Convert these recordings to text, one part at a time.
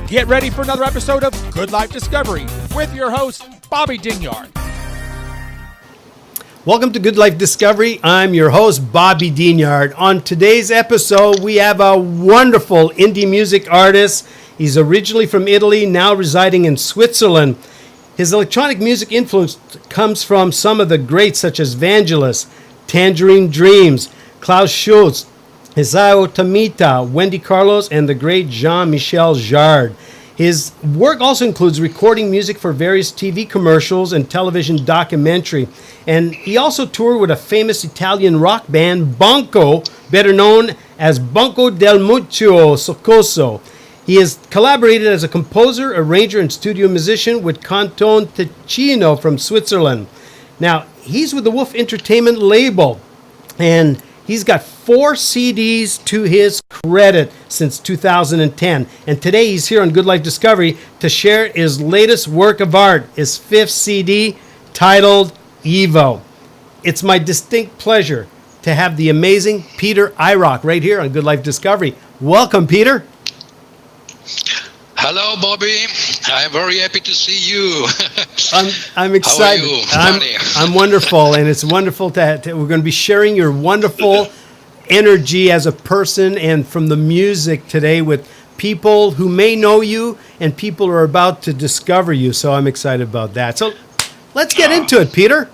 Get ready for another episode of Good Life Discovery with your host, Bobby Dignard. Welcome to Good Life Discovery. I'm your host, Bobby Dignard. On today's episode, we have a wonderful indie music artist. He's originally from Italy, now residing in Switzerland. His electronic music influence comes from some of the greats such as Vangelis, Tangerine Dreams, Klaus Schulze, Isao Tamita, Wendy Carlos, and the great Jean-Michel Jarre. His work also includes recording music for various TV commercials and television documentary. And he also toured with a famous Italian rock band, Banco, better known as Banco del Mutuo Soccorso. He has collaborated as a composer, arranger, and studio musician with Canton Ticino from Switzerland. Now, he's with the Wolf Entertainment label, and he's got 4 CDs to his credit since 2010. And today he's here on Good Life Discovery to share his latest work of art, his 5th CD titled Evo. It's my distinct pleasure to have the amazing Peter Irock right here on Good Life Discovery. Welcome, Peter. Hello, Bobby. I'm very happy to see you. I'm excited. How are you? I'm wonderful, and it's wonderful to we're going to be sharing your wonderful energy as a person and from the music today with people who may know you and people who are about to discover you. So I'm excited about that. So let's get into it, Peter.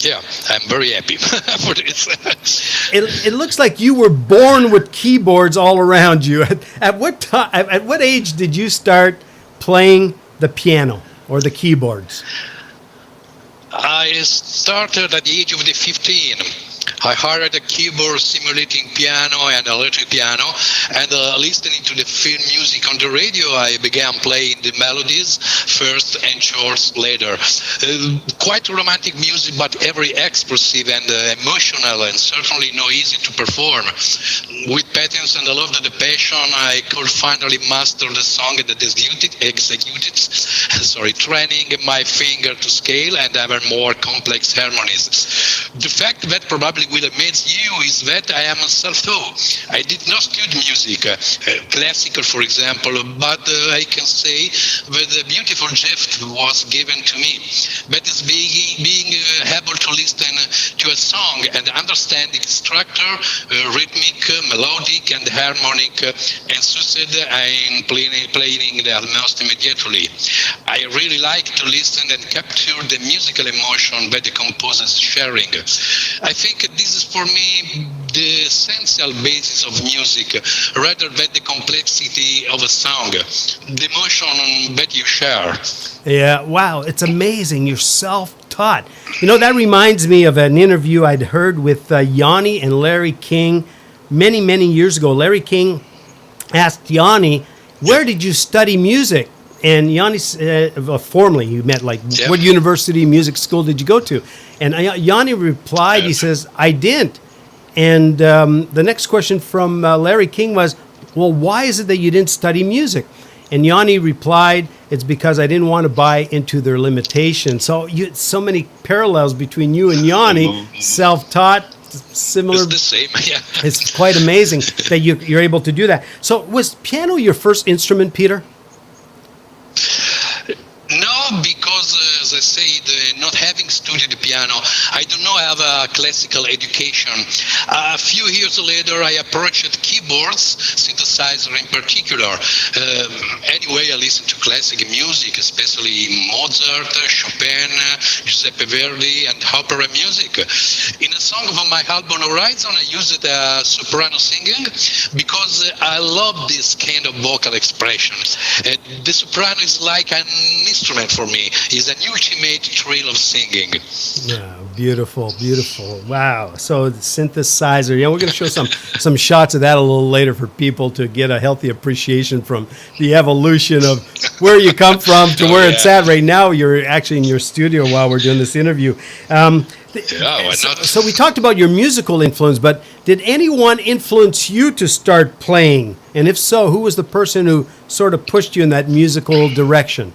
Yeah, I'm very happy for this. It looks like you were born with keyboards all around you. At what time? At what age did you start playing the piano or the keyboards? I started at the age of 15. I hired a keyboard simulating piano and electric piano, and listening to the film music on the radio, I began playing the melodies first and chords later. Quite romantic music, but very expressive and emotional, and certainly not easy to perform. With patience and a love of the passion, I could finally master the song and training my finger to scale and ever more complex harmonies. The fact that probably will amaze you is that I am self-taught. I did not study music, classical for example, but I can say that a beautiful gift was given to me. That is being able to listen to a song and understand its structure, rhythmic, melodic, and harmonic, and succeed in playing it almost immediately. I really like to listen and capture the musical emotion that the composer is sharing. I think this is for me the essential basis of music, rather than the complexity of a song, the emotion that you share. Yeah, wow, it's amazing. You're self-taught. You know, that reminds me of an interview I'd heard with Yanni and Larry King many, many years ago. Larry King asked Yanni, where did you study music? And Yanni, formerly, you met, like, what university music school did you go to? And Yanni replied, he says, I didn't. And the next question from Larry King was, well, why is it that you didn't study music? And Yanni replied, it's because I didn't want to buy into their limitations. So so many parallels between you and Yanni, self-taught, similar. It's the same, yeah. It's quite amazing that you're able to do that. So was piano your first instrument, Peter? No, because as I said, not having studied the piano, I do not have a classical education. A few years later, I approached keyboards, synthesizer in particular. Anyway, I listened to classic music, especially Mozart, Chopin, Giuseppe Verdi, and opera music. In a song of my album Horizon, I used soprano singing because I love this kind of vocal expression. The soprano is like an instrument for me. It's an ultimate thrill of singing. Yeah, beautiful, beautiful. Wow. So the synthesizer. Yeah, we're going to show some shots of that a little later for people to get a healthy appreciation from the evolution of where you come from to where it's at right now. You're actually in your studio while we're doing this interview. Why not? So we talked about your musical influence, but did anyone influence you to start playing? And if so, who was the person who sort of pushed you in that musical direction?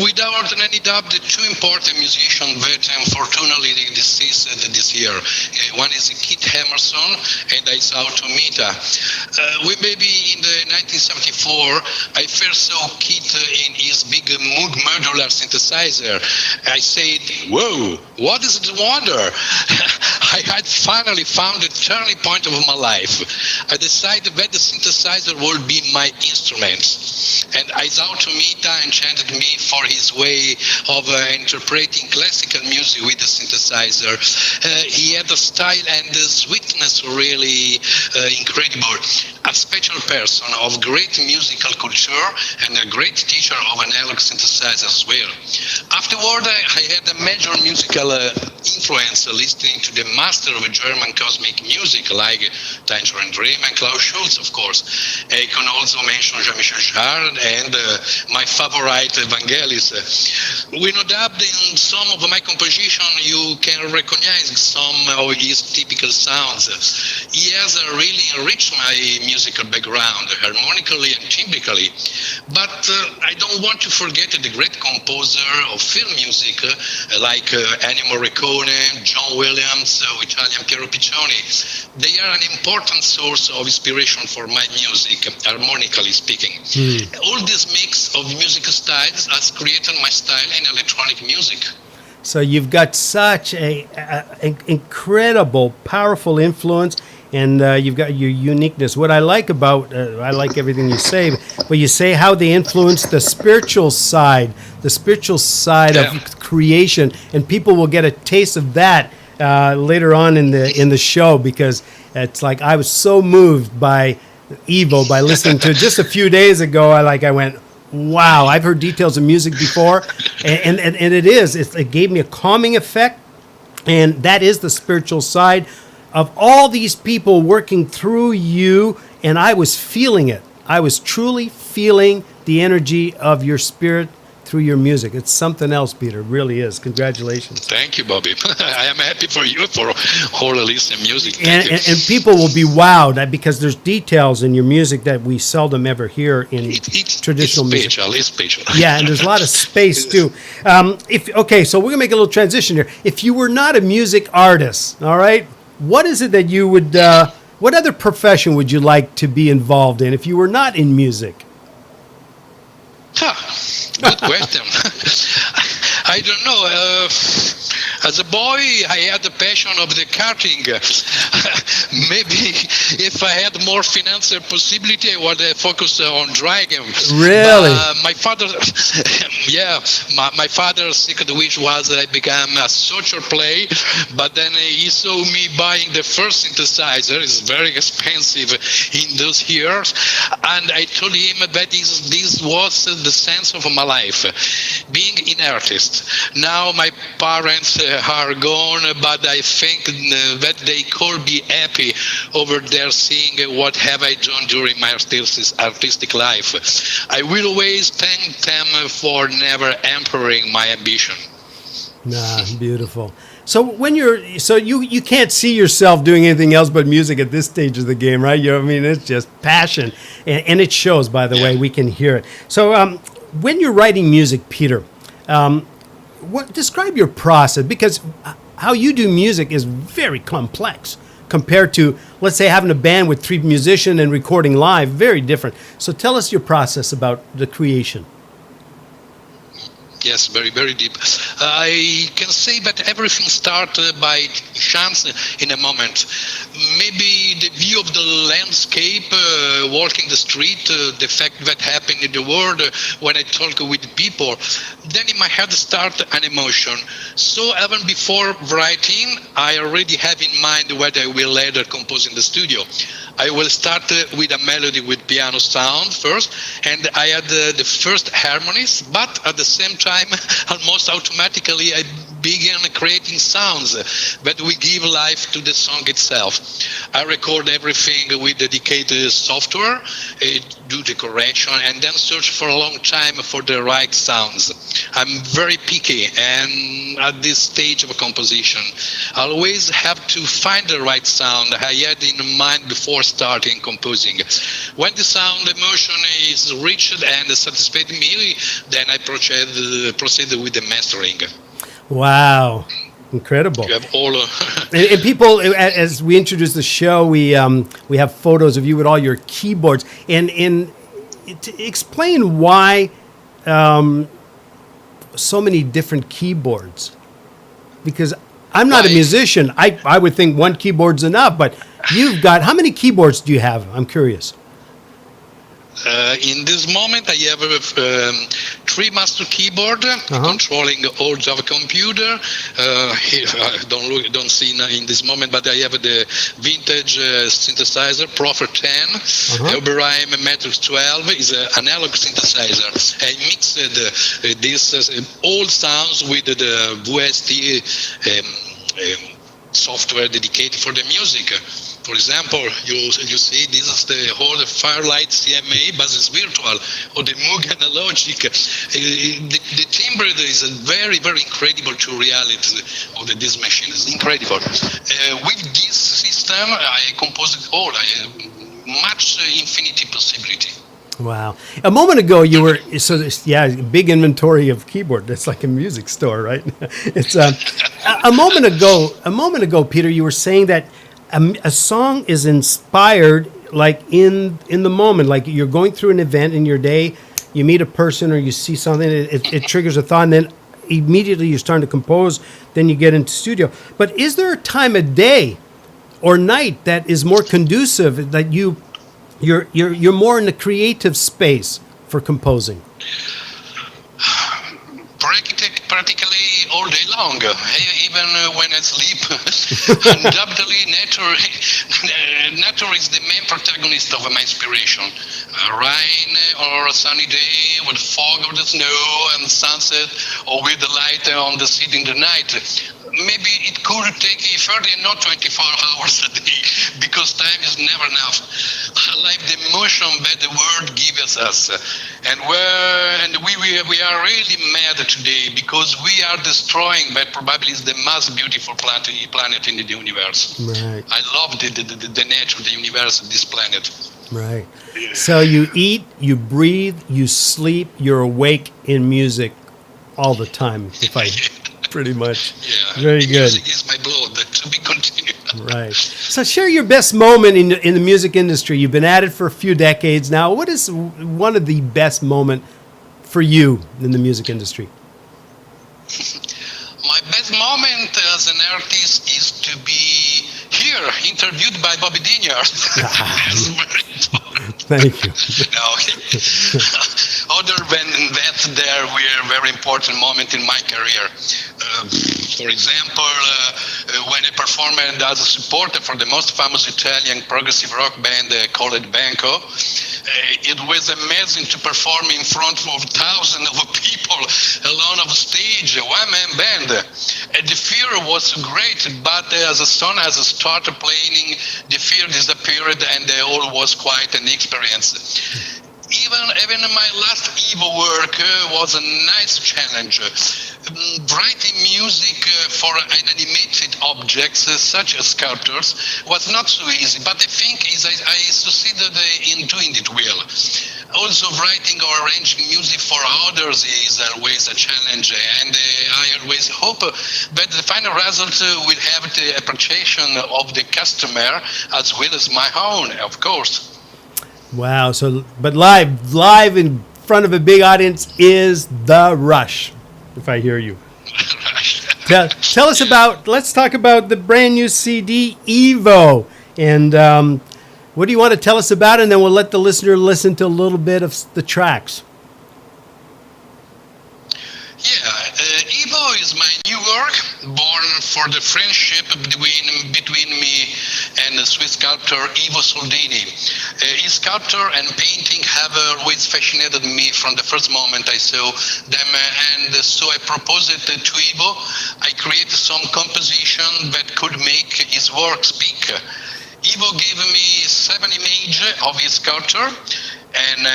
Without any doubt, the two important musicians that unfortunately deceased this year. One is Keith Emerson and Isao Tomita. We maybe in the 1974, I first saw Keith in his big Moog modular synthesizer. I said, "Whoa, what is the wonder?" I had finally found the turning point of my life. I decided that the synthesizer would be my instrument. And Isao Tomita enchanted me for his way of interpreting classical music with the synthesizer. He had a style and a sweetness really incredible. A special person of great musical culture and a great teacher of analog synthesizer as well. Afterward, I had a major musical influence listening to the master of German cosmic music like Tangerine Dream and Klaus Schulze, of course. I can also mention Jean-Michel Jarre and my favorite Vangelis. We know that in some of my composition you can recognize some of his typical sounds. He has really enriched my musical background, harmonically and timbrically. But I don't want to forget the great composer of film music like Ennio Morricone, John Williams, Italian Piero Piccioni. They are an important source of inspiration for my music, harmonically speaking. All this mix of music styles has created my style in electronic music. So you've got such an incredible, powerful influence, and you've got your uniqueness. What I like about, I like everything you say, but you say how they influence the spiritual side of creation, and people will get a taste of that later on in the show, because it's like I was so moved by Evo by listening to it just a few days ago. I went, wow, I've heard details of music before, and it gave me a calming effect, and that is the spiritual side of all these people working through you, and I was feeling it. I was truly feeling the energy of your spirit through your music. It's something else, Peter. It really is. Congratulations. Thank you, Bobby. I am happy for you for all listening music. And people will be wowed because there's details in your music that we seldom ever hear in traditional music. It's special. Yeah, and there's a lot of space too. So we're gonna make a little transition here. If you were not a music artist, all right, what is it that you would? What other profession would you like to be involved in if you were not in music? Good question. I don't know. As a boy, I had the passion of the karting. Maybe if I had more financial possibility, I would focus on driving. Really? My father, my father's secret wish was that I become a soccer player, but then he saw me buying the first synthesizer. It's very expensive in those years, and I told him that this was the sense of my life, being an artist. Now my parents are gone, but I think that they could be happy over there seeing what have I done during my artistic life. I will always thank them for never hampering my ambition. Beautiful. So when you can't see yourself doing anything else but music at this stage of the game, right? It's just passion, and it shows. By the way, we can hear it. So when you're writing music, Peter, describe your process, because how you do music is very complex compared to, let's say, having a band with 3 musicians and recording live. Very different. So tell us your process about the creation. Yes, very, very deep. I can say that everything started by chance in a moment. Maybe the view of the landscape, walking the street, the fact that happened in the world when I talk with people. Then in my head start an emotion. So even before writing, I already have in mind what I will later compose in the studio. I will start with a melody with piano sound first, and I add the first harmonies, but at the same time, almost automatically, I begin creating sounds that will give life to the song itself. I record everything with dedicated software, do the correction, and then search for a long time for the right sounds. I'm very picky, and at this stage of a composition, I always have to find the right sound I had in mind before starting composing. When the sound emotion is reached and satisfied me, then I proceed with the mastering. Wow. Incredible. You have all. And people, as we introduce the show, we have photos of you with all your keyboards. And to explain why so many different keyboards. Because I'm not a musician. I would think one keyboard's enough, but you've got, how many keyboards do you have? I'm curious. In this moment, I have 3 master keyboard controlling all Java computer. Don't see in this moment, but I have the vintage synthesizer Profer 10. Oberheim Matrix 12 is an analog synthesizer. I mixed these old sounds with the VST software dedicated for the music. For example, you see this is the whole Firelight CMA, but it's virtual, or the Moog analogic. The timbre is very, very incredible to reality of this machine. It's incredible. With this system, I composed all, much infinity possibility. Wow. A moment ago, you were, big inventory of keyboard. That's like a music store, right? It's a moment ago, Peter, you were saying that a song is inspired like in the moment, like you're going through an event in your day, you meet a person or you see something, it triggers a thought, and then immediately you're starting to compose, then you get into studio. But is there a time of day or night that is more conducive, that you're more in the creative space for composing? Practically all day long, even when I sleep. Undoubtedly, nature is the main protagonist of my inspiration. Rain or a sunny day with fog or the snow and sunset, or with the light on the city in the night. Maybe it could take 30 and not 24 hours a day, because time is never enough. I like the emotion that the world gives us, and we are really mad today because we are destroying that probably is the most beautiful planet in the universe. Right. I love the nature, the universe, this planet. Right. So you eat, you breathe, you sleep, you're awake in music all the time. Pretty much. Yeah. Very good. Music is my blood, to be continued. Right. So share your best moment in the music industry. You've been at it for a few decades now. What is one of the best moment for you in the music industry? My best moment as an artist is to be here, interviewed by Bobby Dignard. That's very important. Thank you. Other than that, there were very important moment in my career. For example, when I performed as a supporter for the most famous Italian progressive rock band called Banco, it was amazing to perform in front of thousands of people alone on stage, a one-man band. The fear was great, but as the song has started playing, the fear disappeared and all was quite an experience. Even my last Evo work was a nice challenge. Writing music for animated objects such as sculptures was not so easy, but I think I succeeded in doing it well. Also, writing or arranging music for others is always a challenge, and I always hope that the final result will have the appreciation of the customer as well as my own, of course. Wow. So, but live in front of a big audience is the rush, if I hear you. Tell us about, let's talk about the brand new CD, Evo. And what do you want to tell us about? And then we'll let the listener listen to a little bit of the tracks. Evo is my new work, born for the friendship between me and Swiss sculptor Ivo Soldini. His sculpture and painting have always fascinated me from the first moment I saw them, and so I proposed it to Ivo. I created some composition that could make his work speak. Ivo gave me 7 images of his sculpture, and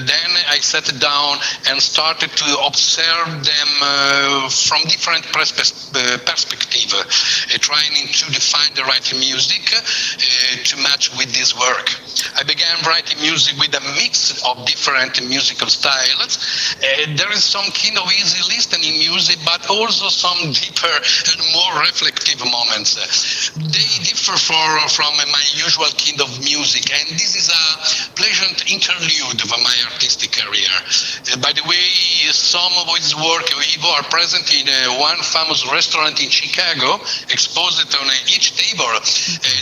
then I sat down and started to observe them from different perspectives, trying to define the right music to match with this work. I began writing music with a mix of different musical styles. There is some kind of easy listening music, but also some deeper and more reflective moments. They differ from my usual kind of music, and this is a pleasant interlude of my artistic career. By the way, some of his work are present in one famous restaurant in Chicago, exposed on each table.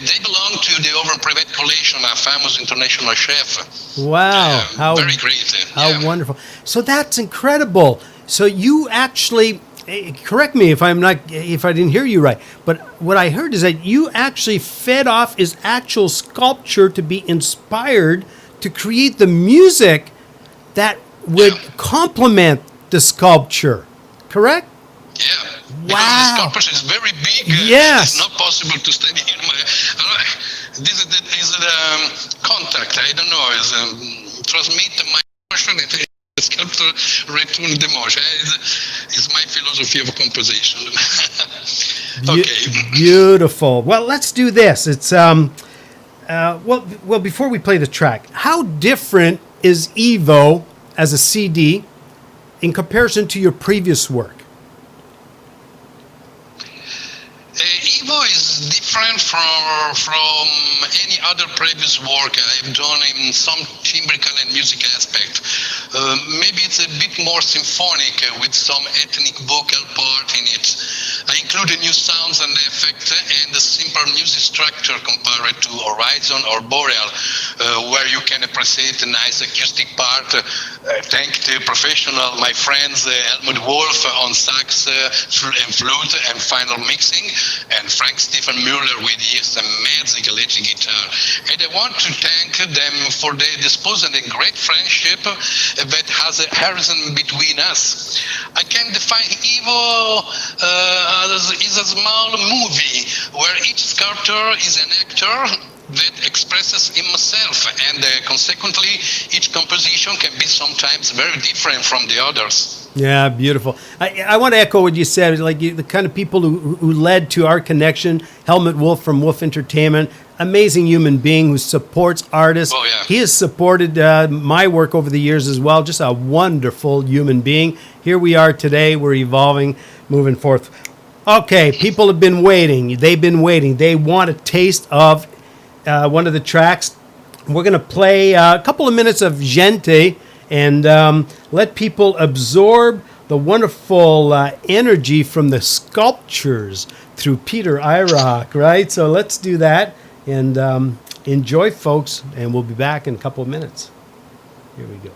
They belong to the Overprivet collection, a famous international chef. Wow. Very great. How wonderful. So that's incredible. So you actually, correct me if I didn't hear you right, but what I heard is that you actually fed off his actual sculpture to be inspired to create the music that would complement the sculpture, correct? Yeah. Wow. Because the sculpture is very big. Yes. It's not possible to study in my... This is the contact. I don't know. Transmit my emotion. The sculptor return the motion. It's my philosophy of composition. Okay. Beautiful. Well, let's do this. It's well. Before we play the track, how different is Ivo as a CD in comparison to your previous work? Ivo is different from any other previous work I've done in some timbrical and music aspect. Maybe it's a bit more symphonic with some ethnic vocal part in it. I included new sounds and effects and a simple music structure compared to Horizon or Boreal, where you can appreciate a nice acoustic part. Thank the professional, my friends Helmut Wolf on sax and flute and final mixing, and Frank Stephen Mueller with his amazing electric guitar. And I want to thank them for their disposal and great friendship that has arisen between us. I can define Ivo is a small movie where each sculptor is an actor that expresses himself, and consequently each composition can be sometimes very different from the others. Yeah, beautiful. I want to echo what you said. Like the kind of people who led to our connection. Helmut Wolf from Wolf Entertainment, amazing human being who supports artists. Oh, yeah. He has supported my work over the years as well. Just a wonderful human being. Here we are today. We're evolving, moving forth. Okay, people have been waiting. They've been waiting. They want a taste of one of the tracks. We're going to play a couple of minutes of Gente and let people absorb the wonderful energy from the sculptures through Peter Irock, right? So let's do that and enjoy, folks, and we'll be back in a couple of minutes. Here we go.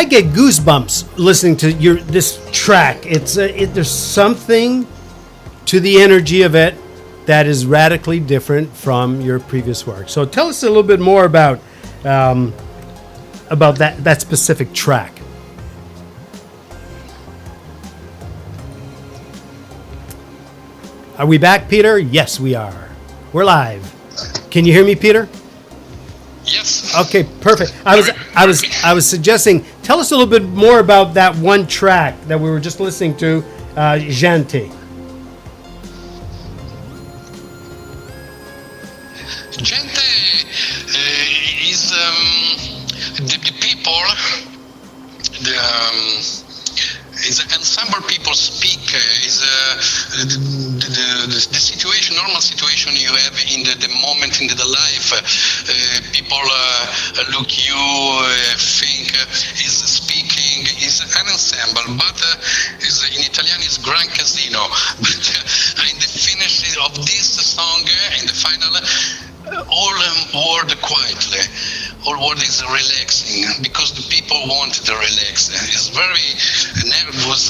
I get goosebumps listening to this track. There's something to the energy of it that is radically different from your previous work. So tell us a little bit more about that specific track. Are we back, Peter? Yes, we are. We're live. Can you hear me, Peter? Yes. Okay, perfect. I was suggesting, tell us a little bit more about that one track that we were just listening to, Gente. Gente is the people, is ensemble people speak, the situation, normal situation you have in the moment in the life. People look you, think is speaking, is an ensemble, but in Italian is Gran Casino. But in the finish of this song, in the final, all word quietly. All word is relaxing because the people want to relax. It's very nervous.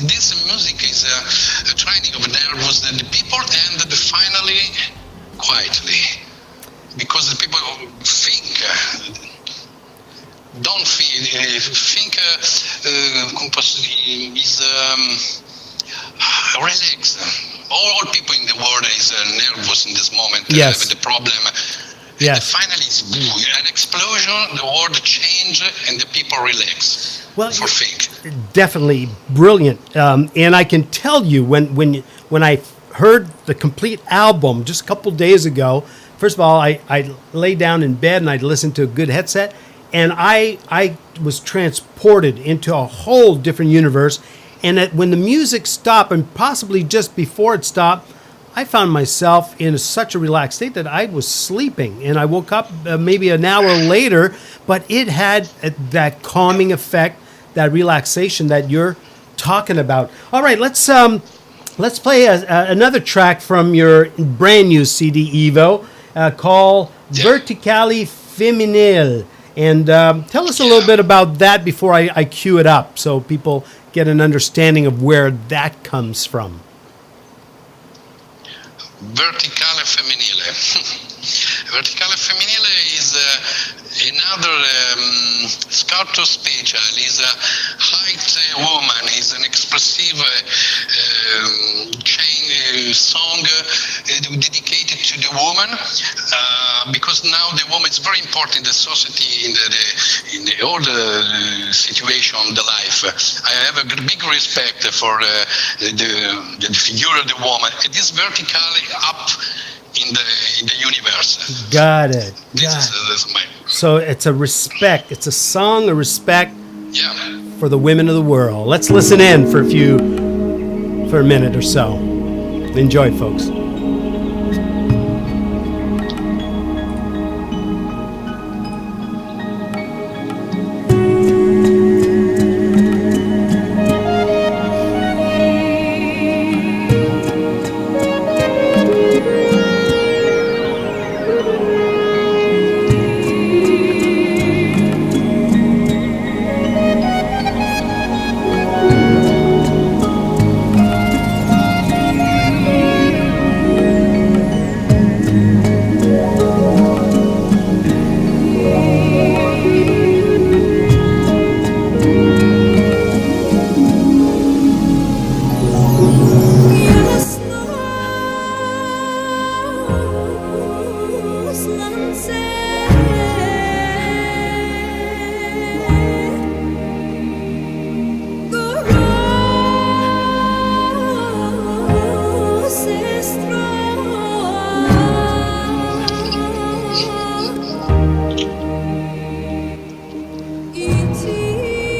This music is a training of nervous the people and finally quietly because the people think. Don't think is relax. All people in the world is nervous in this moment. Yes. With the problem. Yes. Finally, it's an explosion. The world change and the people relax. Well, for think. Definitely brilliant. And I can tell you when I heard the complete album just a couple days ago. First of all, I lay down in bed and I listened to a good headset, and I was transported into a whole different universe. And when the music stopped, and possibly just before it stopped, I found myself in such a relaxed state that I was sleeping. And I woke up maybe an hour later, but it had that calming effect, that relaxation that you're talking about. All right, let's play another track from your brand new CD, Evo, called Verticale Femminile. And tell us a little bit about that before I cue it up so people get an understanding of where that comes from. Verticale Femminile. Verticale Femminile is another sculptor special. Is a height woman. Is an expressive chain song dedicated to the woman because now the woman is very important in the society, in the all the situation of the life. I have a big respect for the figure of the woman. It is vertically up in the universe. Got it. This is my. So it's a respect. It's a song of respect. Yeah. For the women of the world. Let's listen in for a minute or so. Enjoy, folks.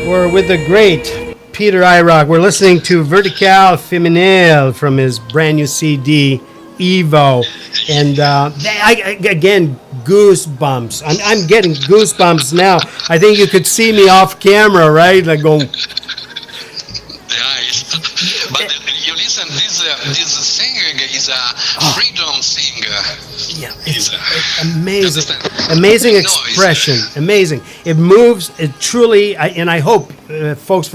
We're with the great Peter Irock. We're listening to Verticale Femminile from his brand new CD, Evo. And again, goosebumps. I'm getting goosebumps now. I think you could see me off camera, right? Like going. But you listen, this singer is a freedom singer. Yeah, It's amazing, understand? amazing No, expression, amazing. It moves. It truly, and I hope, folks,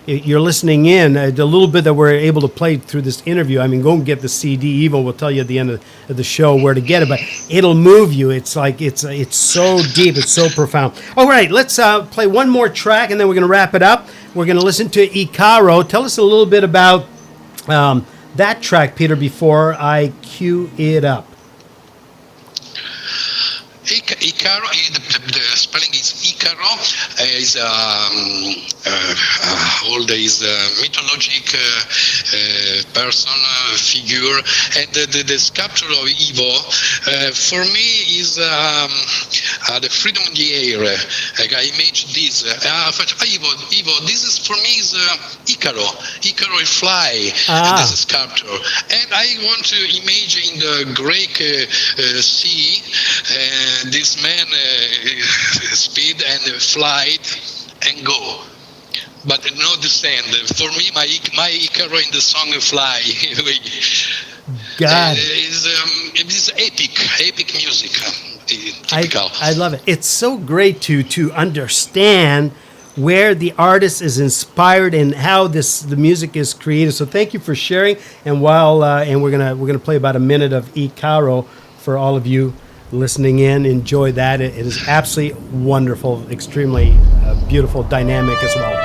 you're listening in, the little bit that we're able to play through this interview. I mean, go and get the CD. Evo will tell you at the end of the show where to get it, but it'll move you. It's like it's so deep, it's so profound. All right, let's play one more track, and then we're going to wrap it up. We're going to listen to Icaro. Tell us a little bit about that track, Peter, before I cue it up. Icaro, the spelling is Icaro, is old is mythologic person, figure, and the sculpture of Ivo, for me, is the freedom in the air. I imagine this. Ivo, this is for me is Icaro. Icaro is fly, and this is sculpture. And I want to imagine the Greek sea. This man speed and flight and go, but not the sand. For me, my Icaro in the song Fly. God, it is epic music. Typical. I love it. It's so great to understand where the artist is inspired and how the music is created. So thank you for sharing. And we're gonna play about a minute of Icaro for all of you listening in. Enjoy that. It is absolutely wonderful, extremely beautiful, dynamic as well.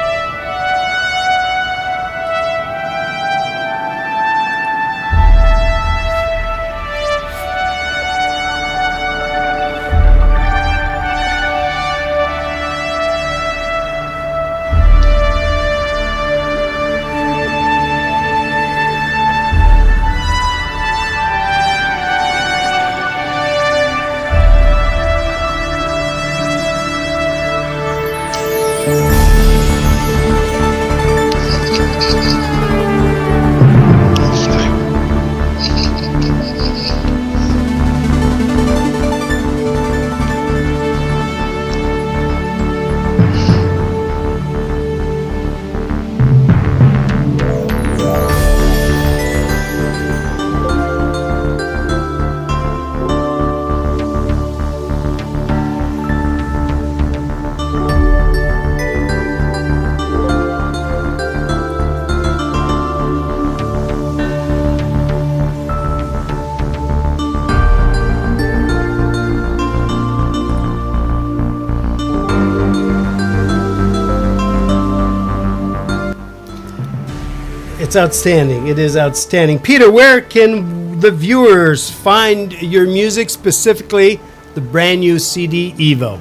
It's outstanding. It is outstanding. Peter, where can the viewers find your music, specifically the brand new CD Evo?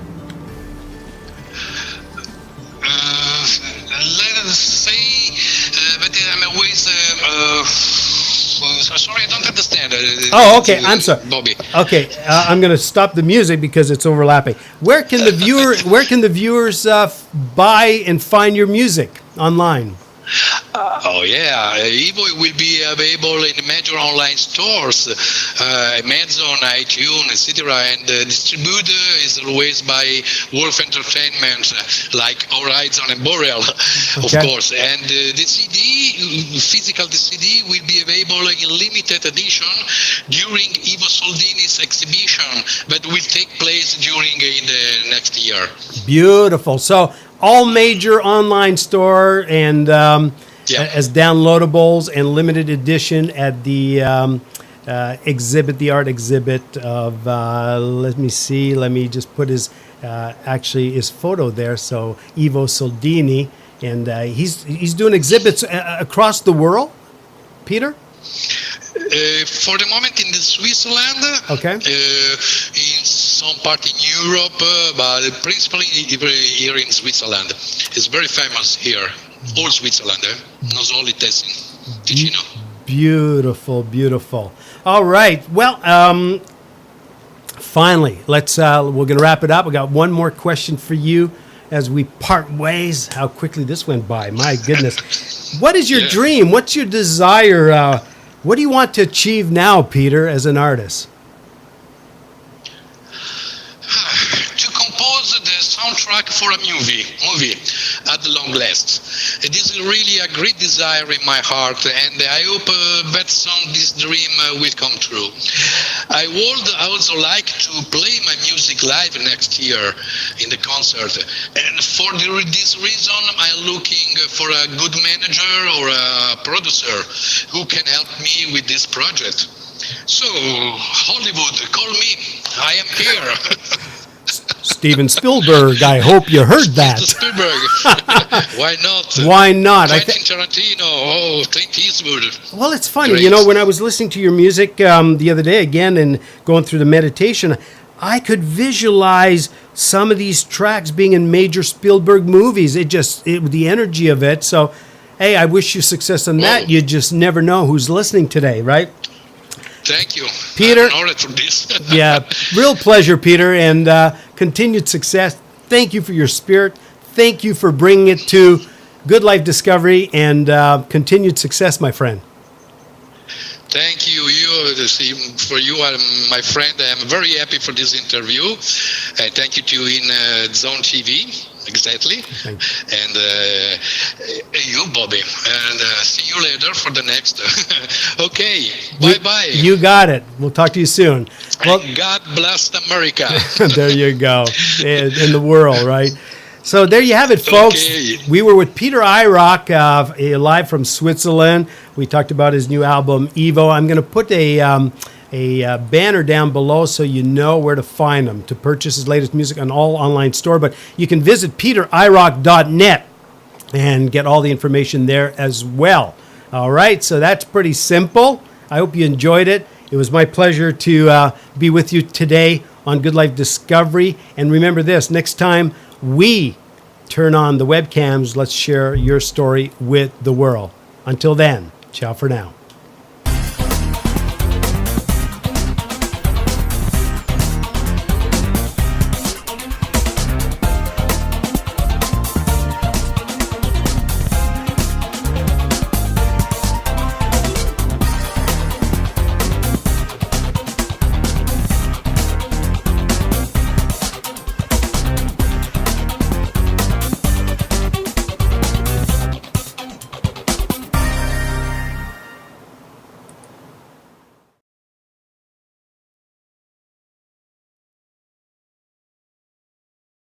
Let us say that I'm always. Sorry, I don't understand. Oh, okay. I'm sorry, Bobby. Okay, I'm going to stop the music because it's overlapping. Where can the viewers buy and find your music online? Oh yeah, Evo will be available in major online stores, Amazon, iTunes, etc. And the distributor is always by Wolf Entertainment, like Horizon and Boreal, of course. And the CD will be available in limited edition during Ivo Soldini's exhibition, that will take place in the next year. Beautiful. So all major online store and as downloadables and limited edition at the exhibit, the art exhibit of, let me just put his photo there. So Ivo Soldini, and he's doing exhibits across the world, Peter? For the moment in Switzerland, in some part in Europe, but principally here in Switzerland. It's very famous here, all Switzerland, not only Tessin, Ticino. Beautiful, beautiful. All right, well, finally, we're going to wrap it up. We got one more question for you as we part ways. How quickly this went by, my goodness. What is your dream? What's your desire? What do you want to achieve now, Peter, as an artist? To compose was the soundtrack for a movie at long last. It is really a great desire in my heart, and I hope that song, this dream, will come true. I would also like to play my music live next year in the concert, and for this reason I'm looking for a good manager or a producer who can help me with this project. So, Hollywood, call me. I am here. Steven Spielberg, I hope you heard that. Spielberg. Why not? Why not? Quentin Tarantino. Clint Eastwood. Well, it's funny. Great. You know, when I was listening to your music the other day again and going through the meditation, I could visualize some of these tracks being in major Spielberg movies. The energy of it. So, hey, I wish you success on that. You just never know who's listening today, right? Thank you, Peter. I'm honored for this. Yeah, real pleasure, Peter, and continued success. Thank you for your spirit. Thank you for bringing it to Good Life Discovery, and continued success, my friend. Thank you. For you, my friend. I am very happy for this interview. Thank you to Zone TV. Exactly. And you, Bobby. And see you later for the next. Okay. Bye-bye. You got it. We'll talk to you soon. Well, God bless America. There you go. In the world, right? So there you have it, folks. Okay. We were with Peter Irock, live from Switzerland. We talked about his new album, Evo. I'm going to put a banner down below so you know where to find him to purchase his latest music on all online store. But you can visit peterirock.net and get all the information there as well. All right, so that's pretty simple. I hope you enjoyed it. It was my pleasure to be with you today on Good Life Discovery. And remember this, next time we turn on the webcams, let's share your story with the world. Until then, ciao for now.